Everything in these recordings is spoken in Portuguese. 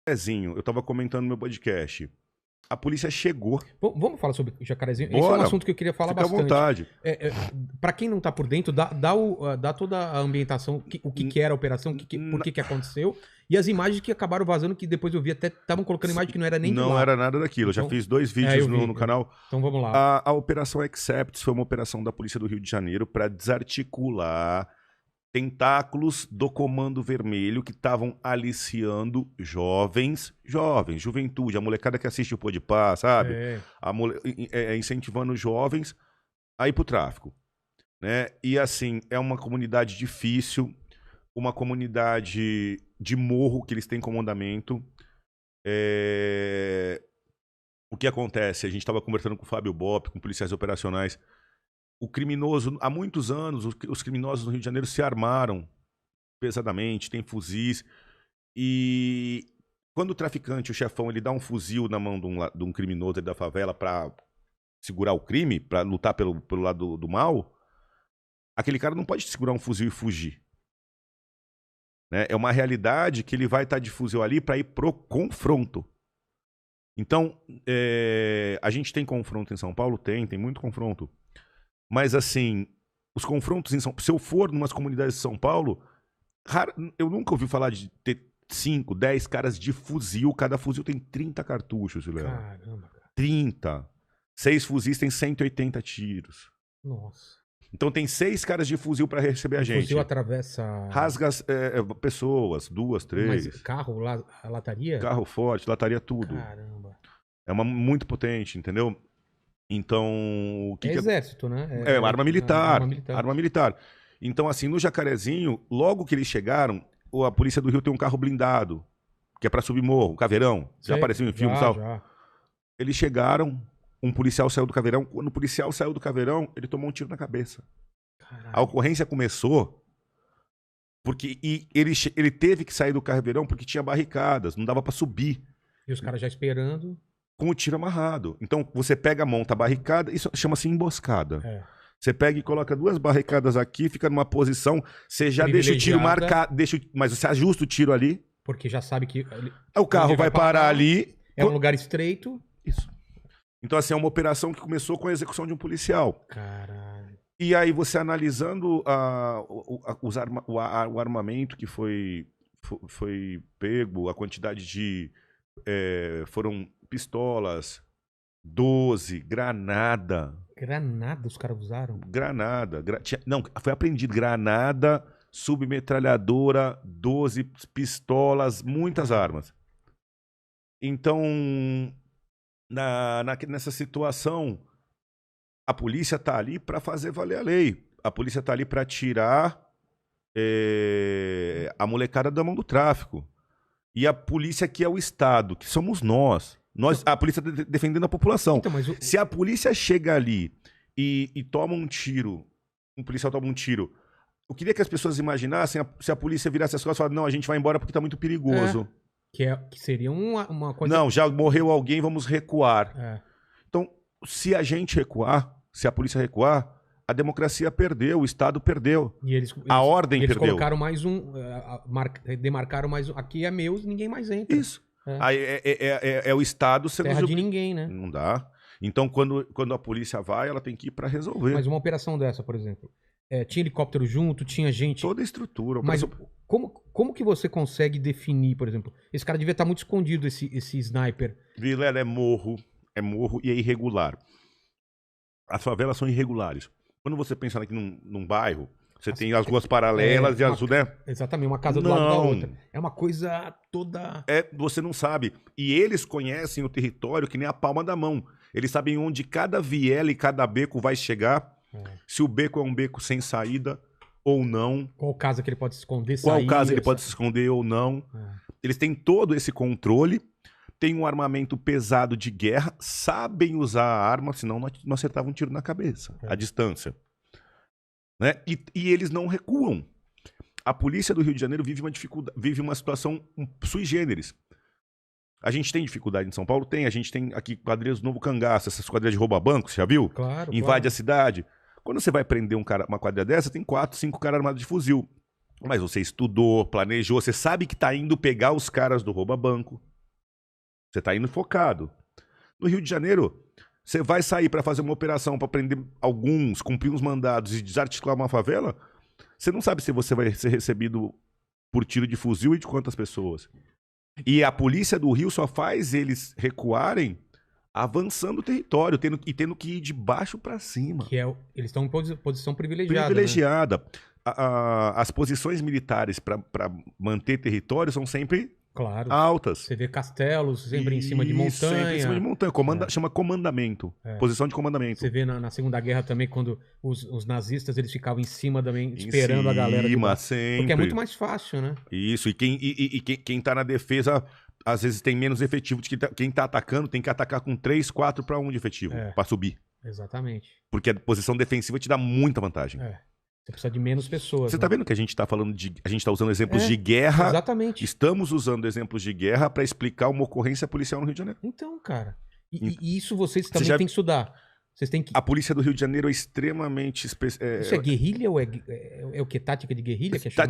Jacarezinho, eu tava comentando no meu podcast. A polícia chegou. Vamos falar sobre Jacarezinho? Bora. Esse é um assunto que eu queria falar Fica bastante. à vontade. Para quem não tá por dentro, dá toda a ambientação, o que era a operação, por que aconteceu, e as imagens que acabaram vazando, que depois eu vi até estavam colocando imagem que não era nem de lá. Não era nada daquilo. Então, eu já fiz 2 vídeos no canal. Então vamos lá. A Operação Accepts foi uma operação da Polícia do Rio de Janeiro para desarticular tentáculos do Comando Vermelho que estavam aliciando jovens, juventude, a molecada que assiste o Podpah, sabe? Incentivando jovens a ir pro tráfico, né? E assim, é uma comunidade difícil, uma comunidade de morro que eles têm comandamento. O que acontece? A gente estava conversando com o Fábio Bop, com policiais operacionais. O criminoso, há muitos anos, os criminosos no Rio de Janeiro se armaram pesadamente, tem fuzis. E quando o traficante, o chefão, ele dá um fuzil na mão de um criminoso da favela para segurar o crime, para lutar pelo lado do mal, aquele cara não pode segurar um fuzil e fugir. Né? É uma realidade que ele vai estar de fuzil ali para ir pro confronto. Então, a gente tem confronto em São Paulo? Tem muito confronto. Mas, assim, os confrontos em São Paulo... Se eu for em umas comunidades de São Paulo, eu nunca ouvi falar de ter 5, 10 caras de fuzil. Cada fuzil tem 30 cartuchos, Léo. Caramba, cara. 30. 6 fuzis tem 180 tiros. Nossa. Então tem 6 caras de fuzil para receber a gente. O fuzil atravessa... Rasga pessoas, 2, 3. Mas carro, lataria? Carro forte, lataria tudo. Caramba. É muito potente, entendeu? Então... exército, né? Arma militar. Arma militar. Então, assim, no Jacarezinho, logo que eles chegaram, a Polícia do Rio tem um carro blindado, que é pra subir morro, o Caveirão. Já apareceu em filme e tal? Já. Eles chegaram, um policial saiu do Caveirão. Quando o policial saiu do Caveirão, ele tomou um tiro na cabeça. Caralho. A ocorrência começou porque ele teve que sair do Caveirão porque tinha barricadas, não dava pra subir. E os caras já esperando... Com o tiro amarrado. Então, você pega, monta a barricada, isso chama-se emboscada. Você pega e coloca 2 barricadas aqui, fica numa posição, você já deixa o tiro marcado, mas você ajusta o tiro ali. Porque já sabe que... O carro vai parar ali. É um lugar estreito. Isso. Então, assim, é uma operação que começou com a execução de um policial. Caralho. E aí, você analisando o armamento que foi pego, a quantidade de... foram pistolas, 12, granada. Granada os caras usaram? Granada. Não, foi apreendido granada, submetralhadora, 12 pistolas, muitas armas. Então, nessa situação, a polícia tá ali para fazer valer a lei. A polícia tá ali para tirar a molecada da mão do tráfico. E a polícia que é o Estado, que somos nós. A polícia defendendo a população. Então, se a polícia chega ali e toma um tiro, um policial toma um tiro, eu queria que as pessoas imaginassem se a polícia virasse as costas e falasse, não, a gente vai embora porque tá muito perigoso. Que seria uma coisa... Não, já morreu alguém, vamos recuar. Então, se a gente recuar, se a polícia recuar, a democracia perdeu, o Estado perdeu. A ordem perdeu. Eles colocaram mais demarcaram mais um. Aqui é meu, ninguém mais entra. Isso. Aí é o Estado sendo... Terra de ninguém, né? Não dá. Então, quando a polícia vai, ela tem que ir para resolver. Mas uma operação dessa, por exemplo, tinha helicóptero junto, tinha gente... Toda a estrutura. Mas como que você consegue definir, por exemplo? Esse cara devia estar muito escondido, esse sniper. Vilela, é morro e é irregular. As favelas são irregulares. Quando você pensa aqui num bairro, você tem as ruas paralelas e as... né? Exatamente, uma casa do lado da outra. É uma coisa toda... Você não sabe. E eles conhecem o território que nem a palma da mão. Eles sabem onde cada viela e cada beco vai chegar. Se o beco é um beco sem saída ou não. Qual casa que ele pode se esconder, Qual casa ele pode se esconder ou não. Eles têm todo esse controle. Tem um armamento pesado de guerra. Sabem usar a arma, senão não acertavam um tiro na cabeça. À distância. Né? E eles não recuam. A polícia do Rio de Janeiro vive uma situação sui generis. A gente tem dificuldade em São Paulo? Tem. A gente tem aqui quadrilhas do Novo Cangaço, essas quadrilhas de rouba-banco, você já viu? Claro. Invade a cidade. Quando você vai prender uma quadrilha dessa, tem 4, 5 caras armados de fuzil. Mas você estudou, planejou, você sabe que tá indo pegar os caras do rouba-banco. Você tá indo focado. No Rio de Janeiro, você vai sair para fazer uma operação para prender alguns, cumprir uns mandados e desarticular uma favela, você não sabe se você vai ser recebido por tiro de fuzil e de quantas pessoas. E a polícia do Rio só faz eles recuarem avançando o território, tendo que ir de baixo para cima. Eles estão em posição privilegiada. Privilegiada. Né? As posições militares para manter território são sempre altas. Você vê castelos sempre em cima de montanha. Sempre em cima de montanha. Chama comandamento. Posição de comandamento. Você vê na Segunda Guerra também, quando os nazistas eles ficavam em cima também, esperando a galera. Sempre. Porque é muito mais fácil, né? Isso. E quem tá na defesa, às vezes tem menos efetivo de quem tá atacando, tem que atacar com 3, 4 para 1 de efetivo, para subir. Exatamente. Porque a posição defensiva te dá muita vantagem. Você precisa de menos pessoas. Você tá vendo que a gente tá falando a gente tá usando exemplos de guerra. Exatamente. Estamos usando exemplos de guerra para explicar uma ocorrência policial no Rio de Janeiro. Então, cara. E isso vocês também têm que estudar. Vocês têm que... A polícia do Rio de Janeiro é extremamente... Isso é guerrilha ou é o que? Tática de guerrilha que é chamado?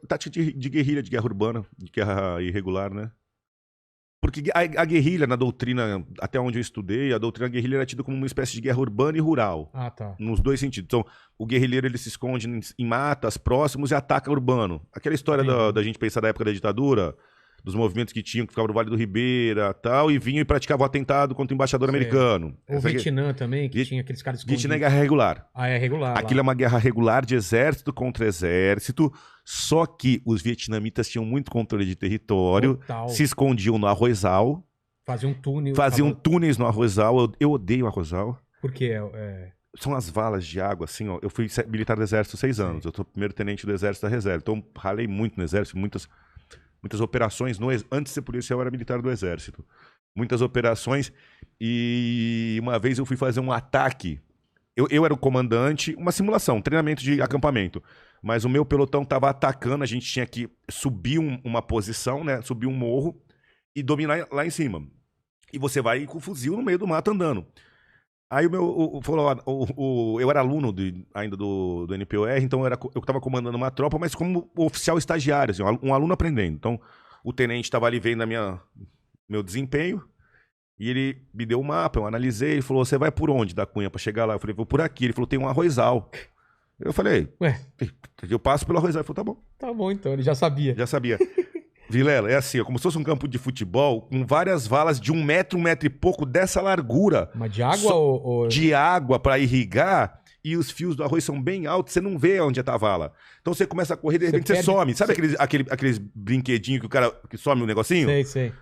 Tática de guerrilha, de guerra urbana, de guerra irregular, né? Porque a guerrilha, na doutrina, até onde eu estudei, a doutrina guerrilha era tida como uma espécie de guerra urbana e rural. Ah, tá. Nos dois sentidos. Então, o guerrilheiro ele se esconde em matas próximos e ataca urbano. Aquela história da gente pensar da época da ditadura, dos movimentos que tinham, que ficavam no Vale do Ribeira tal, e vinham e praticavam atentado contra o embaixador americano. O Vietnã também, que tinha aqueles caras escondidos. Vietnã é guerra regular. Ah, é regular. Aquilo é uma guerra regular de exército contra exército, só que os vietnamitas tinham muito controle de território, se escondiam no arrozal. Faziam túneis no arrozal. Eu odeio o arrozal. Por quê? São as valas de água, assim, ó. Eu fui militar do exército 6 anos. Eu sou primeiro tenente do exército da reserva. Então, ralei muito no exército, muitas operações. Antes de ser policial, eu era militar do exército. Muitas operações. E uma vez eu fui fazer um ataque. Eu era o comandante, uma simulação, um treinamento de acampamento. Mas o meu pelotão estava atacando, a gente tinha que subir uma posição, né? Subir um morro e dominar lá em cima. E você vai com o fuzil no meio do mato andando. Aí eu era aluno ainda do NPOR, então eu estava comandando uma tropa, mas como oficial estagiário, assim, um aluno aprendendo. Então o tenente estava ali vendo meu desempenho e ele me deu o mapa, eu analisei, ele falou, você vai por onde da Cunha para chegar lá? Eu falei, vou por aqui. Ele falou, tem um arrozal. Eu falei, eu passo pelo arrozal. Ele falou, tá bom. Tá bom, então, ele já sabia. Já sabia. Vilela, é assim, como se fosse um campo de futebol com várias valas de 1 metro, 1 metro e pouco dessa largura. Mas de água ou... De água para irrigar, e os fios do arroz são bem altos, você não vê onde tá a vala. Então você começa a correr, de repente você some. Sabe aqueles brinquedinhos que o cara que some o negocinho? Sei.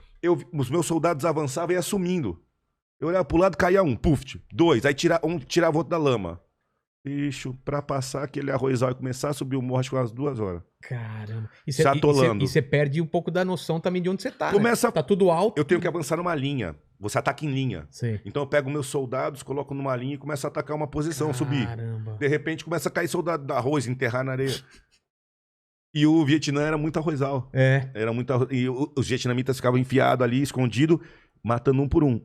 Os meus soldados avançavam e ia sumindo. Eu olhava pro lado, caía um, puf, 2, aí tirava outro da lama. Bicho, pra passar aquele arrozal e começar a subir o morro, acho que umas 2 horas. Caramba. E você perde um pouco da noção também de onde você tá, né? Tá tudo alto. Eu tenho que avançar numa linha. Você ataca em linha. Sim. Então eu pego meus soldados, coloco numa linha e começo a atacar uma posição, subir. De repente começa a cair soldado da arroz, enterrar na areia. E o Vietnã era muito arrozal. Era muito arroz. E os vietnamitas ficavam enfiados ali, escondidos, matando um por um.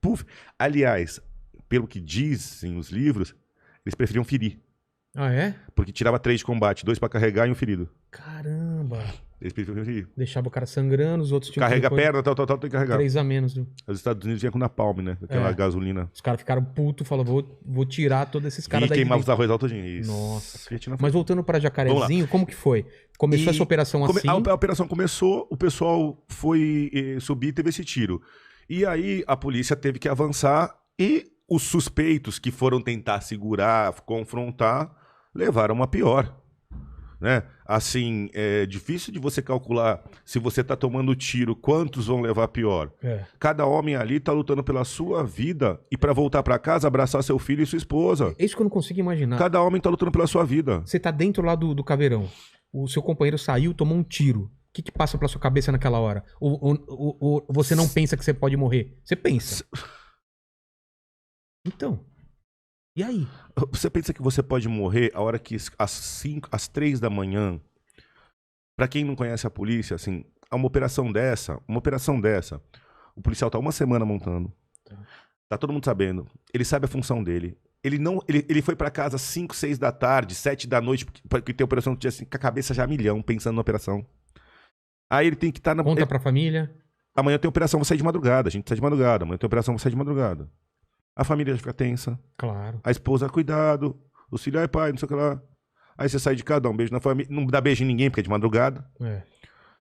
Puf. Aliás, pelo que dizem os livros, eles preferiam ferir. Ah, é? Porque tirava 3 de combate, 2 pra carregar e um ferido. Caramba. Eles preferiam ferir. Deixava o cara sangrando, os outros tinham Carrega a perna, tal, tem que carregar. 3 a menos. Viu? Os Estados Unidos vinham com napalm, né? Aquela gasolina. Os caras ficaram putos, falaram, vou tirar todos esses caras daí. E queimava os arroz altodinho. Isso. Nossa. Mas voltando pra Jacarezinho, como que foi? Começou essa operação assim? A operação começou, o pessoal foi subir e teve esse tiro. E aí a polícia teve que avançar e os suspeitos que foram tentar segurar, confrontar, levaram a pior. Né? Assim, é difícil de você calcular se você tá tomando tiro, quantos vão levar a pior. Cada homem ali tá lutando pela sua vida e para voltar para casa, abraçar seu filho e sua esposa. É isso que eu não consigo imaginar. Cada homem tá lutando pela sua vida. Você tá dentro lá do caveirão, o seu companheiro saiu, tomou um tiro. O que passa pela sua cabeça naquela hora? Ou você não pensa que você pode morrer? Você pensa. Então, e aí? Você pensa que você pode morrer a hora que às 3 da manhã, pra quem não conhece a polícia, assim, uma operação dessa, o policial tá 1 semana montando, tá todo mundo sabendo, ele sabe a função dele, ele foi pra casa às 5, 6 da tarde, 7 da noite, porque tem operação assim, com a cabeça já a milhão, pensando na operação. Aí ele tem que estar Conta pra família. Amanhã tem operação, vou sair de madrugada. A gente sai de madrugada. Amanhã tem operação, vou sair de madrugada. A família já fica tensa. Claro. A esposa, cuidado. Os filhos, ai pai, não sei o que lá. Aí você sai de casa, dá um beijo na família. Não dá beijo em ninguém, porque é de madrugada. É.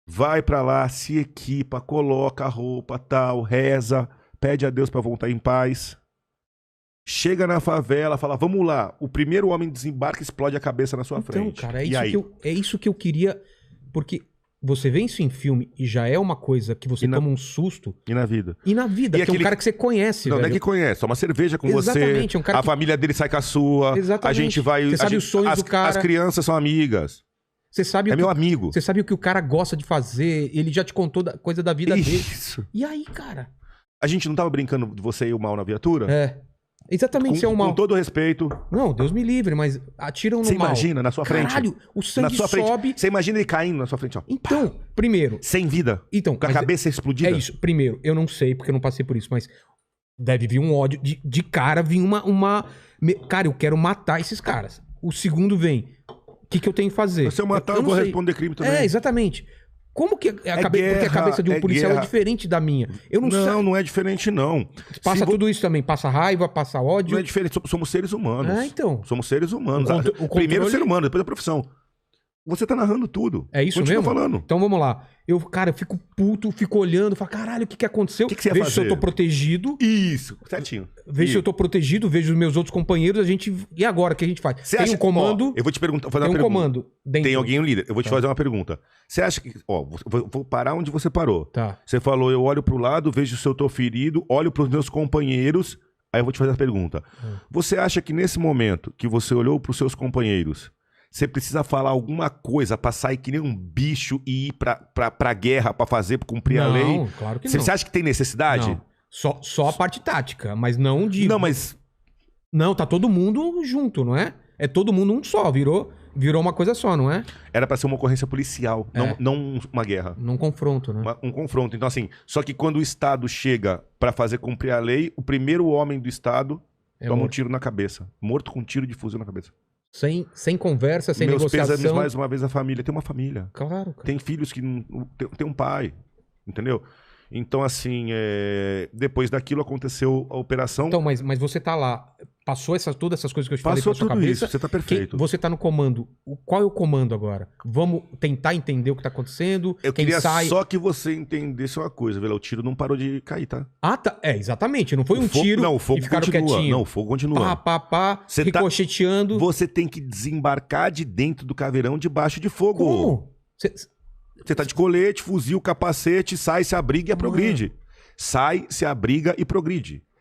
Vai pra lá, se equipa, coloca a roupa, tal, reza, pede a Deus pra voltar em paz. Chega na favela, fala, vamos lá. O primeiro homem desembarca e explode a cabeça na sua frente. Então, cara, E aí? é isso que eu queria... Porque você vê isso em filme e já é uma coisa que você toma um susto. E na vida? E na vida, E que é um cara que você conhece, Não, velho. não é que conhece, toma cerveja com Exatamente, você, é um cara a que... família dele sai com a sua, Exatamente. a gente vai... Você sabe os sonhos do cara. As crianças são amigas. Você sabe É meu amigo. Você sabe o que o cara gosta de fazer, ele já te contou coisa da vida dele. Isso. E aí, cara? A gente não tava brincando de você e o mal na viatura? É. Exatamente, isso é o mal. Com todo respeito. Não, Deus me livre, mas atiram no Você mal. imagina na sua frente? Caralho, o sangue na sua frente. sobe. Você imagina ele caindo na sua frente, ó. Então, primeiro... Sem vida. Então, com a cabeça explodida. É isso. Primeiro, eu não sei, porque eu não passei por isso, mas deve vir um ódio. De cara, vir uma... Cara, eu quero matar esses caras. O segundo vem... O que eu tenho que fazer? Se eu matar, eu não vou sei. responder crime também. É, exatamente. Como que guerra, porque a cabeça de um policial guerra. é diferente da minha? Eu não sei. Não é diferente, não. Passa tudo isso também. Passa raiva, passa ódio. Não é diferente. Somos seres humanos. Então. Somos seres humanos. O Primeiro o ser humano, depois a profissão. Você tá narrando tudo. É isso Continua mesmo? falando. Então vamos lá. Cara, eu fico puto, fico olhando, falo, caralho, o que aconteceu? O que você ia vejo fazer? se eu tô protegido. Isso, certinho. Vejo se eu tô protegido, vejo os meus outros companheiros, a gente... E agora, o que a gente faz? Você tem acha... um comando... Ó, eu vou te perguntar, fazer tem uma um pergunta. comando dentro. Tem alguém, um líder. Eu vou te fazer uma pergunta. Você acha que... Ó, vou parar onde você parou. Tá. Você falou, eu olho pro lado, vejo se eu tô ferido, olho pros meus companheiros, aí eu vou te fazer a pergunta. Você acha que nesse momento que você olhou pros seus companheiros, você precisa falar alguma coisa pra sair que nem um bicho e ir pra guerra pra fazer, pra cumprir a lei? Não, claro que não. Você acha que tem necessidade? Não. Só a parte tática, mas não de... Não, mas... Não, tá todo mundo junto, não é? É todo mundo um só, virou uma coisa só, não é? Era pra ser uma ocorrência policial, não uma guerra. Num confronto, né? Um confronto. Então, assim, só que quando o Estado chega pra fazer cumprir a lei, o primeiro homem do Estado toma um tiro na cabeça. Morto com um tiro de fuzil na cabeça. Sem conversa, sem Meus negociação. pésames mais uma vez a família. Tem uma família. Claro, cara. Tem filhos que não... Tem um pai. Entendeu? Então, assim, depois daquilo aconteceu a operação. Então, mas você tá lá, passou todas essas coisas que eu te falei pra sua cabeça. Isso, você tá perfeito. Você tá no comando. Qual é o comando agora? Vamos tentar entender o que tá acontecendo? Eu queria só que você entendesse uma coisa, velho. O tiro não parou de cair, tá? Ah, tá. Exatamente. Não foi um tiro não, o fogo e ficaram continua. quietinhos. Não, o fogo continua. Pá, ricocheteando. Você tem que desembarcar de dentro do caveirão debaixo de fogo. Como? Você tá de colete, fuzil, capacete, sai, se abriga e progride. Sai, se abriga e progride.